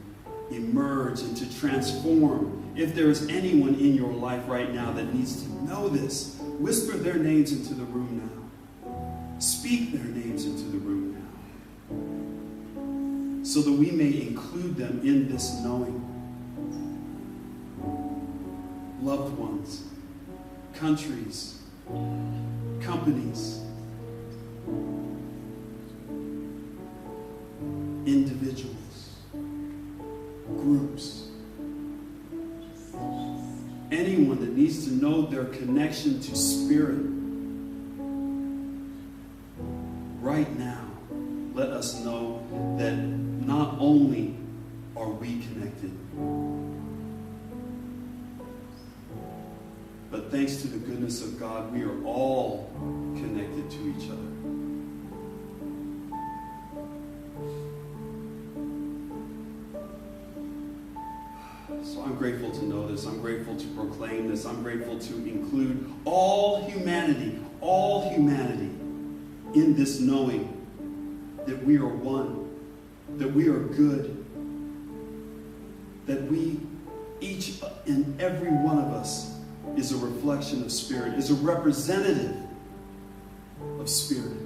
emerge and to transform. If there is anyone in your life right now that needs to know this, whisper their names into the room now. Speak their names into the room now, so that we may include them in this knowing. Loved ones, countries, companies, individuals, groups, anyone that needs to know their connection to Spirit. Right now, let us know that not only are we connected, but thanks to the goodness of God, we are all connected to each other. So I'm grateful to know this. I'm grateful to proclaim this. I'm grateful to include all humanity in this knowing that we are one, that we are good, that we, each and every one of us, is a reflection of Spirit, is a representative of Spirit.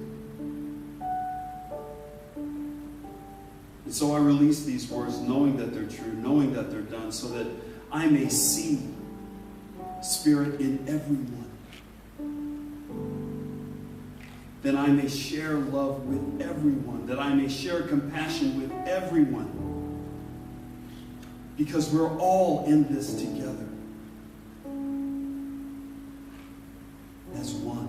And so I release these words knowing that they're true, knowing that they're done, so that I may see Spirit in everyone. That I may share love with everyone. That I may share compassion with everyone. Because we're all in this together. As one.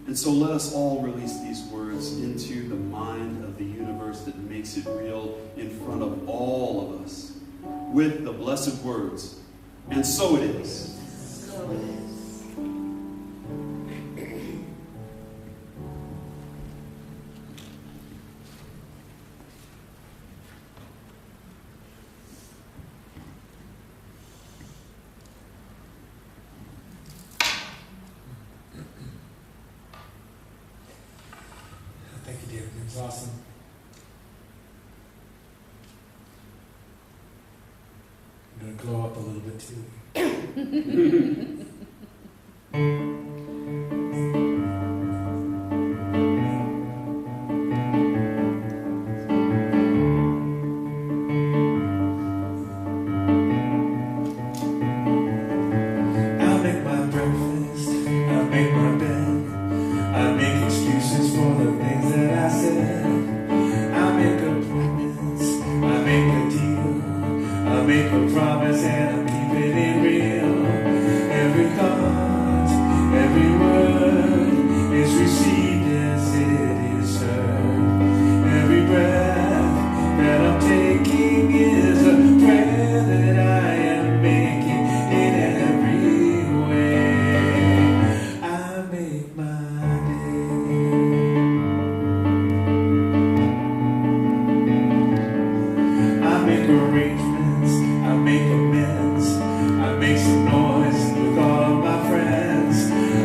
And so let us all release these words into the mind of the universe that makes it real in front of all of us with the blessed words. And so it is. So it is. Thank you, David. It was awesome. I'm going to glow up a little bit too. promise and I'm keeping it real. Every thought, every word is received as it is heard. Every breath that I'm taking is a prayer that I am making in every way. I make my day. I make arrangements, I make amends, I make some noise with all of my friends.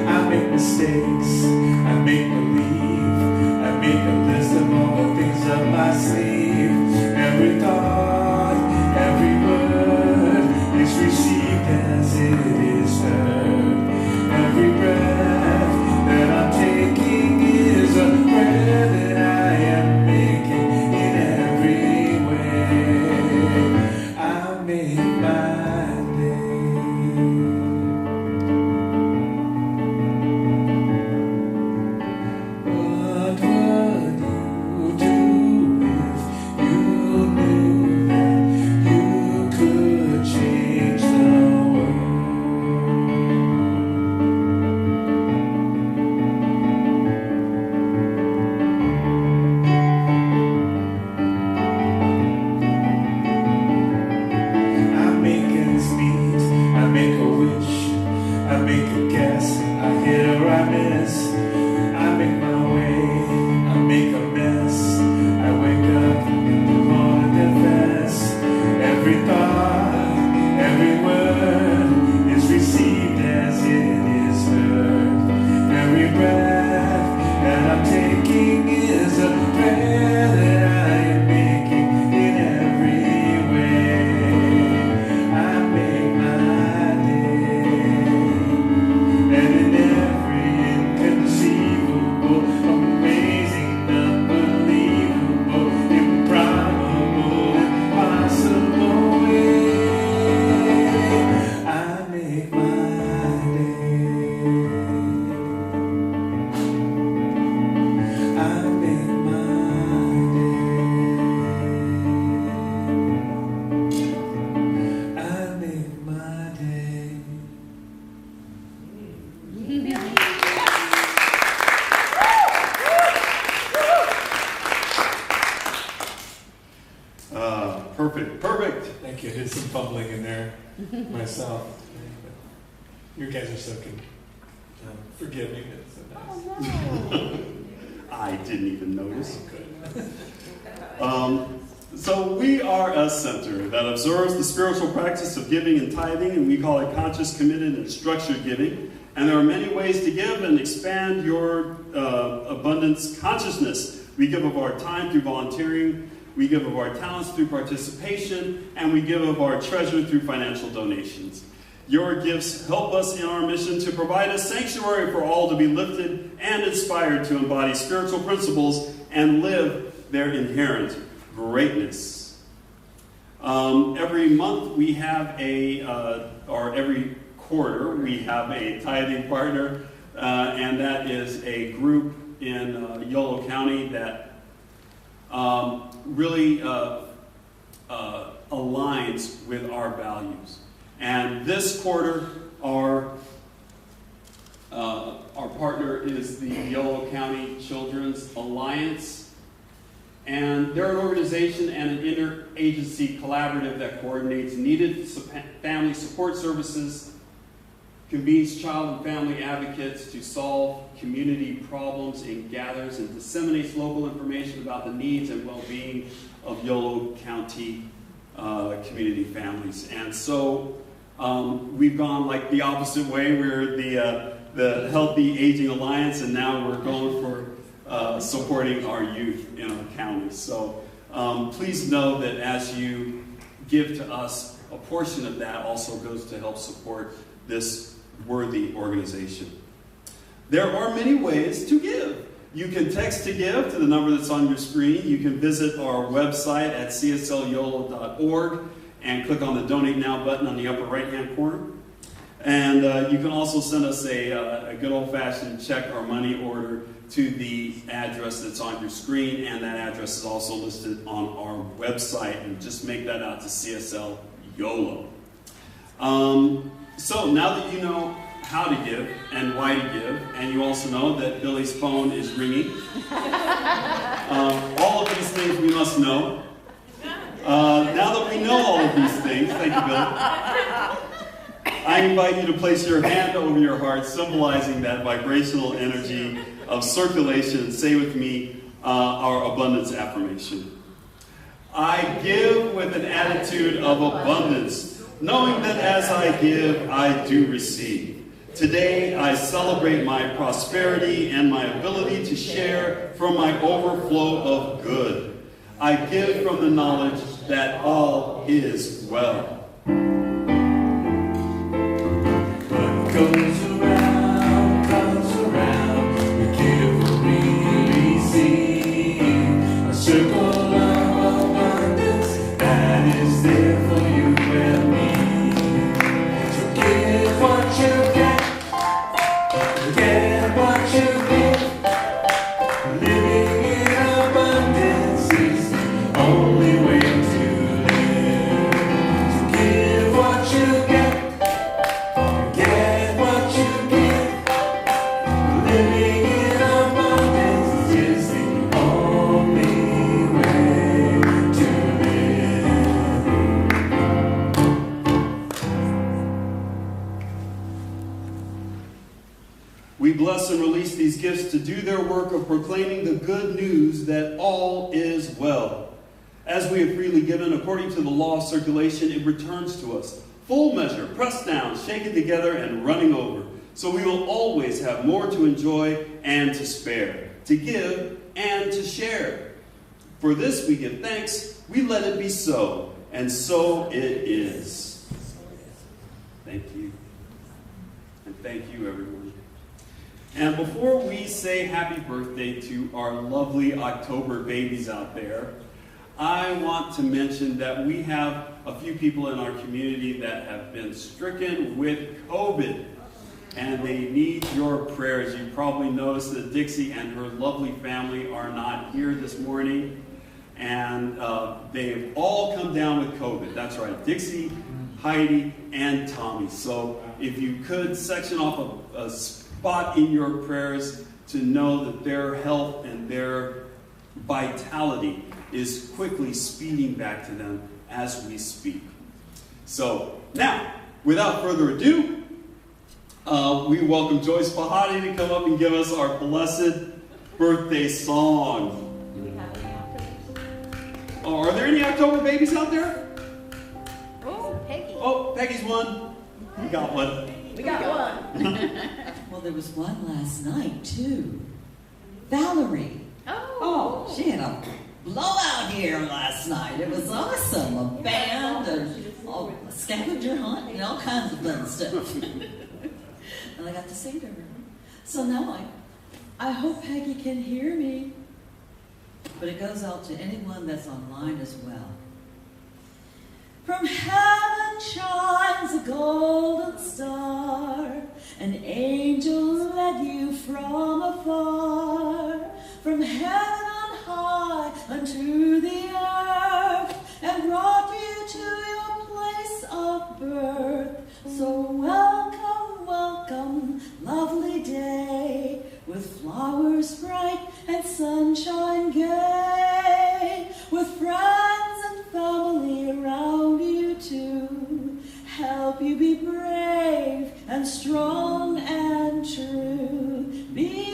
I make mistakes, I make believe, I make a list of all the things up my sleeve. Every thought, every word is received as it is heard. Every breath that I'm taking is a prayer that I am making in every way. I make my day. What would you do if you knew that you could change the world? I make ends meet, I make a wish, I make a guess, I hit or I miss. I make my way, I make a mess. I wake up, want to confess. Every thought, every word is received as it is heard. Every breath that I'm taking is a prayer that I am making in every way. I make my day, and in every inconceivable, amazing, unbelievable, improbable, impossible way, I make my day. I make my day. I make my day. Perfect. Thank you. I did some fumbling in there myself. You guys are so forgiving. It's so nice. I didn't even notice. Good. So we are a center that observes the spiritual practice of giving and tithing, and we call it conscious, committed, and structured giving. And there are many ways to give and expand your abundance consciousness. We give of our time through volunteering, we give of our talents through participation, and we give of our treasure through financial donations. Your gifts help us in our mission to provide a sanctuary for all to be lifted and inspired to embody spiritual principles and live their inherent greatness. Every month we have or every quarter we have a tithing partner, and that is a group in Yolo County that really aligns with our values. And this quarter, our partner is the Yolo County Children's Alliance. And they're an organization and an interagency collaborative that coordinates needed family support services, convenes child and family advocates to solve community problems, and gathers and disseminates local information about the needs and well-being of Yolo County community families. And so we've gone like the opposite way. We're the Healthy Aging Alliance, and now we're going for supporting our youth in our county. So please know that as you give to us, a portion of that also goes to help support this worthy organization. There are many ways to give. You can text to give to the number that's on your screen. You can visit our website at cslyolo.org and click on the Donate Now button on the upper right-hand corner. And you can also send us a good old-fashioned check or money order to the address that's on your screen, and that address is also listed on our website. And just make that out to CSL Yolo. So now that you know how to give and why to give, and you also know that Billy's phone is ringing, all of these things we must know. Now that we know all of these things, thank you, Billy, I invite you to place your hand over your heart, symbolizing that vibrational energy of circulation. Say with me our abundance affirmation. I give with an attitude of abundance, knowing that as I give, I do receive. Today, I celebrate my prosperity and my ability to share from my overflow of good. I give from the knowledge that all is well. What goes around comes around. We give what we receive. A circle of abundance that is there for you and me. So give what you get. Get what you give. Living in abundance is the only way to live. So give what you get. Get what you give. Living in abundance is the only way to live. We bless and release these gifts to do their work of proclaiming the good news that all is well. As we have freely given, according to the law of circulation, it returns to us. Full measure, pressed down, shaken together, and running over. So we will always have more to enjoy and to spare, to give and to share. For this we give thanks, we let it be so, and so it is. Thank you. And thank you, everyone. And before we say happy birthday to our lovely October babies out there, I want to mention that we have a few people in our community that have been stricken with COVID, and they need your prayers. You probably noticed that Dixie and her lovely family are not here this morning, and they've all come down with COVID. That's right, Dixie, Heidi, and Tommy. So if you could section off a spot in your prayers to know that their health and their vitality is quickly speeding back to them as we speak. So now, without further ado, we welcome Joyce Bahati to come up and give us our blessed birthday song. Do we have any October? Oh, are there any October babies out there? Oh, Peggy. Oh, Peggy's one. We got one. We got one. Well, there was one last night, too. Valerie. Oh. She had a blowout here last night. It was awesome. A band, a scavenger hunt, and all kinds of fun stuff. And I got to sing to her. So now I hope Peggy can hear me. But it goes out to anyone that's online as well. From heaven shines a golden star. An angel led you from afar. From heaven on high unto the earth, and brought you to your place of birth. So welcome, welcome, lovely day, with flowers bright and sunshine gay, with friends and family around you to help you be brave and strong and true. Because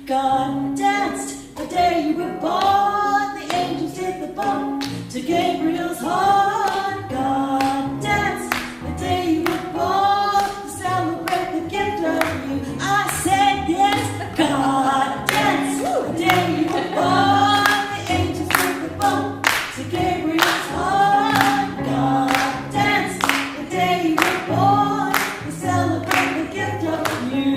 God danced the day you were born, the angels did the bump to Gabriel's horn. God danced the day you were born to celebrate the gift of you. I said yes. God danced the day you were born, the angels did the bump to Gabriel's horn. God danced the day you were born to celebrate the gift of you,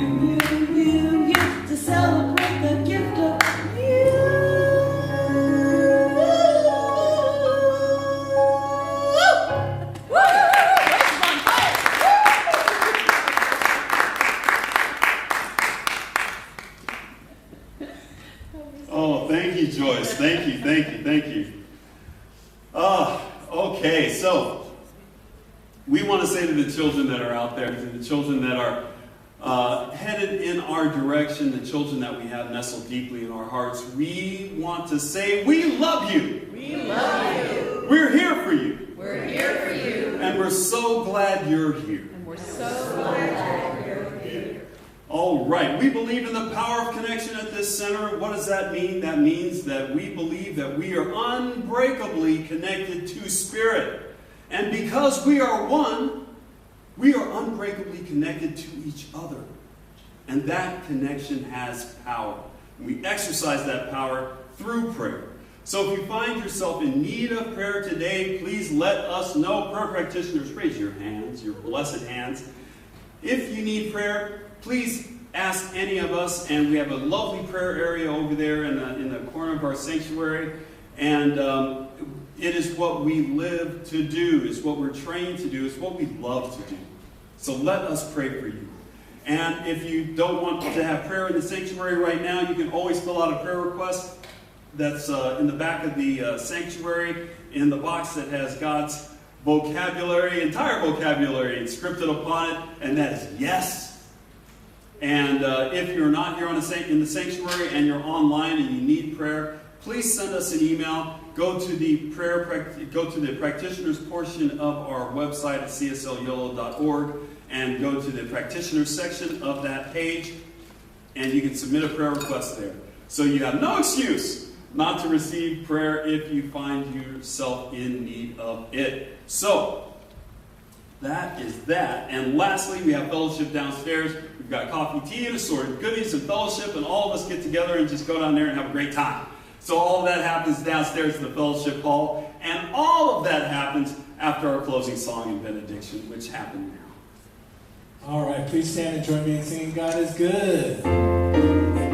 to celebrate the gift of you. Oh, thank you, Joyce. Thank you, thank you, thank you. Okay, so we want to say to the children that are out there, to the children that are headed in our direction, the children that we have nestled deeply in our hearts, we want to say, we love you. We love you. We're here for you. We're here for you. And we're so glad you're here. And we're so glad you're here. All right, we believe in the power of connection at this center. What does that mean? That means that we believe that we are unbreakably connected to Spirit. And because we are one, we are unbreakably connected to each other. And that connection has power. We exercise that power through prayer. So if you find yourself in need of prayer today, please let us know. Prayer practitioners, raise your hands, your blessed hands. If you need prayer, please ask any of us. And we have a lovely prayer area over there in the corner of our sanctuary. And it is what we live to do. It's what we're trained to do. It's what we love to do. So let us pray for you. And if you don't want to have prayer in the sanctuary right now, you can always fill out a prayer request. That's in the back of the sanctuary, in the box that has God's vocabulary, entire vocabulary, inscripted upon it, and that is yes. And if you're not here in the sanctuary and you're online and you need prayer, please send us an email. Go to the practitioners portion of our website at cslyolo.org and go to the practitioners section of that page, and you can submit a prayer request there. So you have no excuse not to receive prayer if you find yourself in need of it. So, that is that. And lastly, we have fellowship downstairs. We've got coffee, tea, and assorted goodies and fellowship, and all of us get together and just go down there and have a great time. So all of that happens downstairs in the fellowship hall, and all of that happens after our closing song and benediction, which happened now. All right, please stand and join me in singing God is Good.